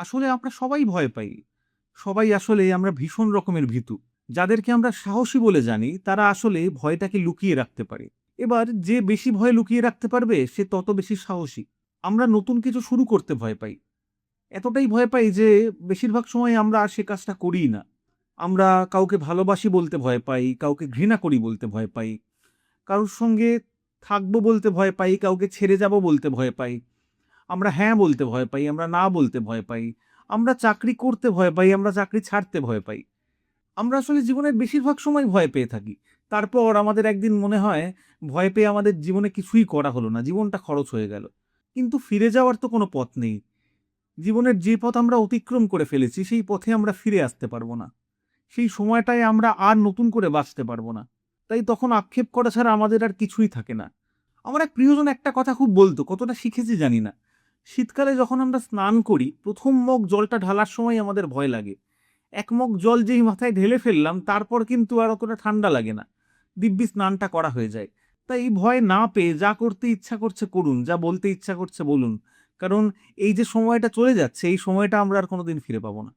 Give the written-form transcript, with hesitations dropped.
আসলে আমরা সবাই ভয় পাই। সবাই আসলে আমরা ভীষণ রকমের ভীতু। যাদেরকে আমরা সাহসী বলে জানি, তারা আসলে ভয়টাকে লুকিয়ে রাখতে পারে। এবার যে বেশি ভয় লুকিয়ে রাখতে পারবে, সে তত বেশি সাহসী। আমরা নতুন কিছু শুরু করতে ভয় পাই। এতটাই ভয় পাই যে বেশিরভাগ সময় আমরা আর সে কাজটা করিই না। আমরা কাউকে ভালোবাসি বলতে ভয় পাই, কাউকে ঘৃণা করি বলতে ভয় পাই, কারোর সঙ্গে থাকবো বলতে ভয় পাই, কাউকে ছেড়ে যাবো বলতে ভয় পাই। আমরা হ্যাঁ বলতে ভয় পাই, আমরা না বলতে ভয় পাই। আমরা চাকরি করতে ভয় পাই, আমরা চাকরি ছাড়তে ভয় পাই। আমরা আসলে জীবনের বেশিরভাগ সময় ভয় পেয়ে থাকি। তারপর আমাদের একদিন মনে হয়, ভয় পেয়ে আমাদের জীবনে কিছুই করা হলো না, জীবনটা খরচ হয়ে গেল। কিন্তু ফিরে যাওয়ার তো কোনো পথ নেই। জীবনের যে পথ আমরা অতিক্রম করে ফেলেছি, সেই পথে আমরা ফিরে আসতে পারবো না। সেই সময়টায় আমরা আর নতুন করে বাঁচতে পারবো না। তাই তখন আক্ষেপ করা ছাড়া আমাদের আর কিছুই থাকে না। আমার এক প্রিয়জন একটা কথা খুব বলতো, কতটা শিখেছি জানি না। শীতকালে যখন আমরা স্নান করি, ১ম মগ জলটা ঢালার সময় আমাদের ভয় লাগে। ১ মগ জল যেই মাথায় ঢেলে ফেললাম, তারপর কিন্তু আর অতটা ঠান্ডা লাগে না। দিব্যি স্নানটা করা হয়ে যায়। তাই এই ভয় না পেয়ে যা করতে ইচ্ছা করছে করুন, যা বলতে ইচ্ছা করছে বলুন। কারণ এই যে সময়টা চলে যাচ্ছে, এই সময়টা আমরা আর কোনোদিন ফিরে পাবো না।